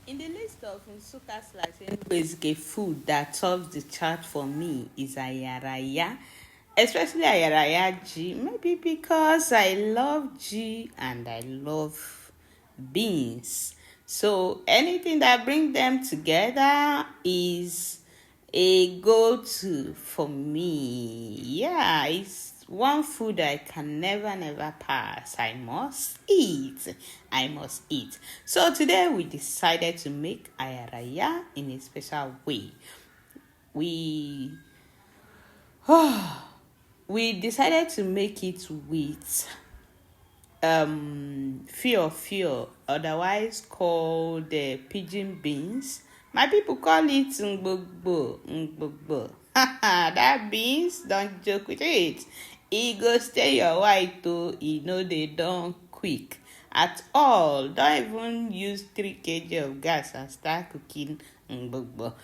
In the list of Nsukka slicing basic food that tops the chart for me is Ayaraya, especially Ayaraya G. Maybe because I love G and I love beans. So anything that brings them together is a go-to for me. Yeah, it's one food I can never pass. I must eat. I must eat. So today we decided to make ayaraya in a special way. We we decided to make it with fear, otherwise called pigeon beans. My people call it ngbogbo. That beans, don't joke with it. E go stay your white too. E know they don't quick at all. Don't even use 3 kg of gas and start cooking ngbogbo.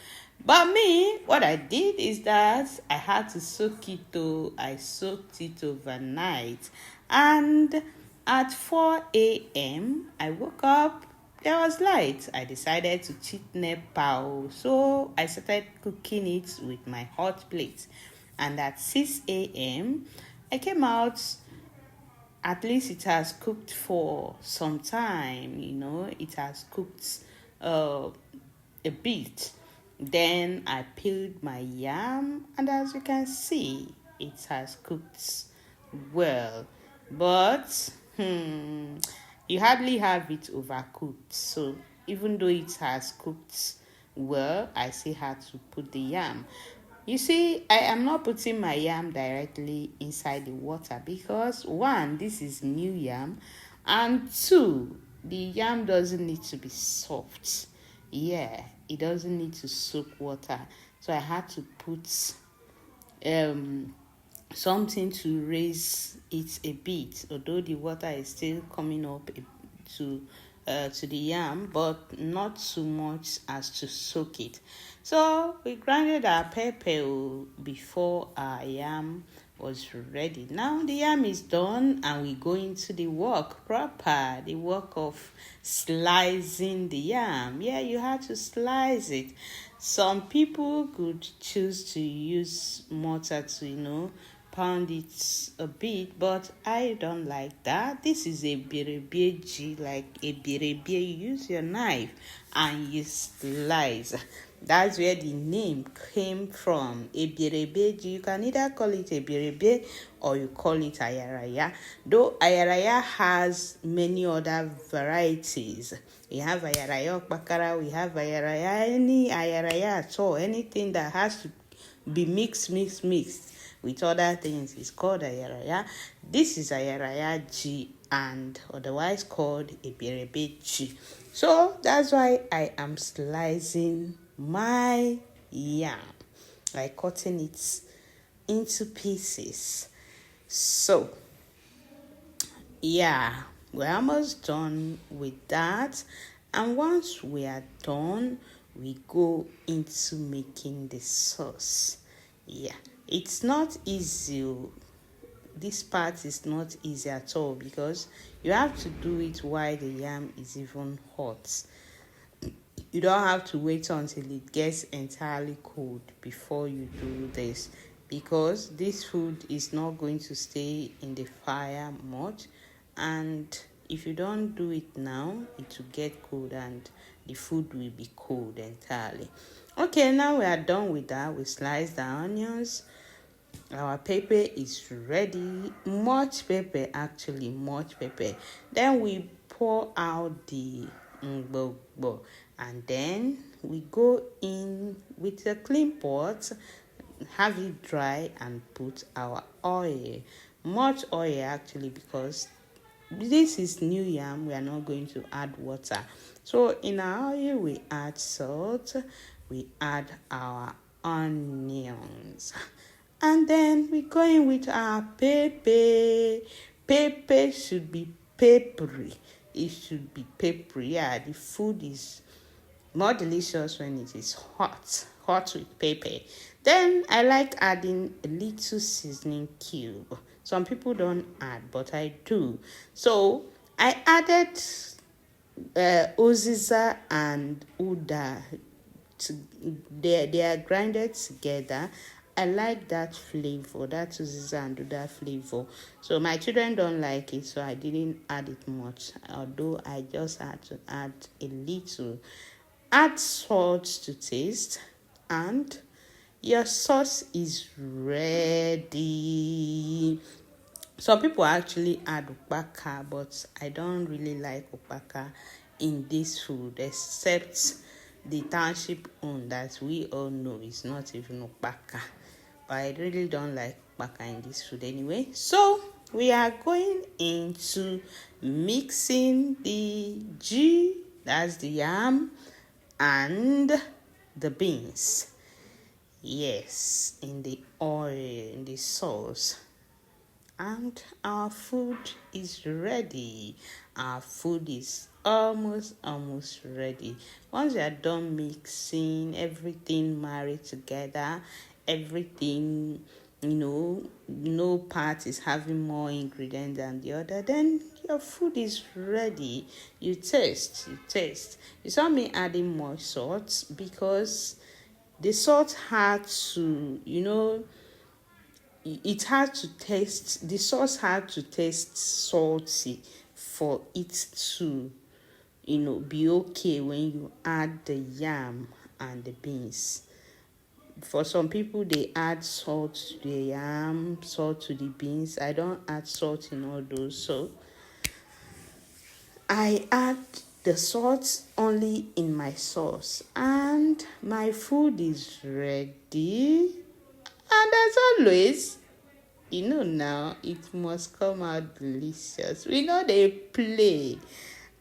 But me, what I did is that I had to soak it too. I soaked it overnight, and at 4 a.m., I woke up. There was light. I decided to cheat NEPA, so I started cooking it with my hot plate. And at 6 a.m., I came out. At least it has cooked for some time, it has cooked uh, a bit. Then I peeled my yam, and as you can see, it has cooked well. But you hardly have it overcooked. So even though it has cooked well, I still had to put the yam. You see, I am not putting my yam directly inside the water because one, this is new yam, and two, the yam doesn't need to be soft. Yeah, it doesn't need to soak water. So I had to put something to raise it a bit, although the water is still coming up to the yam, but not too much as to soak it. So we grinded our pepper before our yam was ready. Now the yam is done, and we go into the work proper, the work of slicing the yam. Yeah, you have to slice it. Some people could choose to use mortar to pound it a bit, but I don't like that. This is a berebeji, like a berebe. You use your knife and you slice. That's where the name came from. A berebeji. You can either call it a berebe or you call it ayaraya. Though ayaraya has many other varieties. We have ayaraya okpakara, we have ayaraya, any ayaraya at all, anything that has to be mixed with other things is called ayaraya. This is ayaraya G, and otherwise called a berebe G. So that's why I am slicing my yam, like cutting it into pieces. So yeah, we're almost done with that, and once we are done, we go into making the sauce. Yeah, it's not easy. This part is not easy at all because you have to do it while the yam is even hot. You don't have to wait until it gets entirely cold before you do this, because this food is not going to stay in the fire much, and if you don't do it now, it will get cold and the food will be cold entirely. Okay, now we are done with that. We slice the onions. Our pepper is ready. Much pepper, actually, much pepper. Then we pour out the ngbogbo, and then we go in with a clean pot, have it dry, and put our oil. Much oil, actually, because this is new yam. We are not going to add water. So in our oil, we add salt, we add our onions, and then we go in with our pepper. Pepper should be peppery. It should be peppery. Yeah, the food is more delicious when it is hot with pepper. Then I like adding a little seasoning cube. Some people don't add, but I do. So I added uziza and uda, to, they are grinded together. I like that flavor, that uziza and uda flavor. So my children don't like it, so I didn't add it much. Although I just had to add a little. Add salt to taste, and your sauce is ready. Some people actually add upaka, but I don't really like upaka in this food, except the township own that we all know is not even upaka. But I really don't like upaka in this food anyway. So we are going into mixing the that's the yam, and the beans. Yes, in the oil, in the sauce. And our food is ready. Our food is almost ready. Once you are done mixing, everything married together, everything, no part is having more ingredients than the other, then your food is ready. You taste. You saw me adding more salt because the salt had to, it had to taste, the sauce had to taste salty for it to, be okay when you add the yam and the beans. For some people, they add salt to the yam, salt to the beans. I don't add salt in all those, so I add the salt only in my sauce, and my food is ready. And as always, now it must come out delicious. We know they play,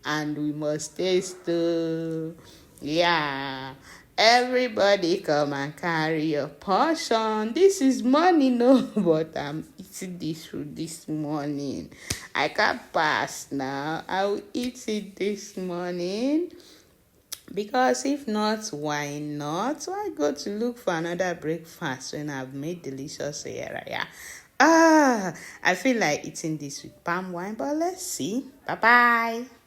and we must taste too. Yeah. Everybody come and carry your portion. This is money, no, but I'm eating this food this morning. I can't pass now. I will eat it this morning. Because if not, why not? Why go to look for another breakfast when I've made delicious Ayaraya? I feel like eating this with palm wine, but let's see. Bye-bye.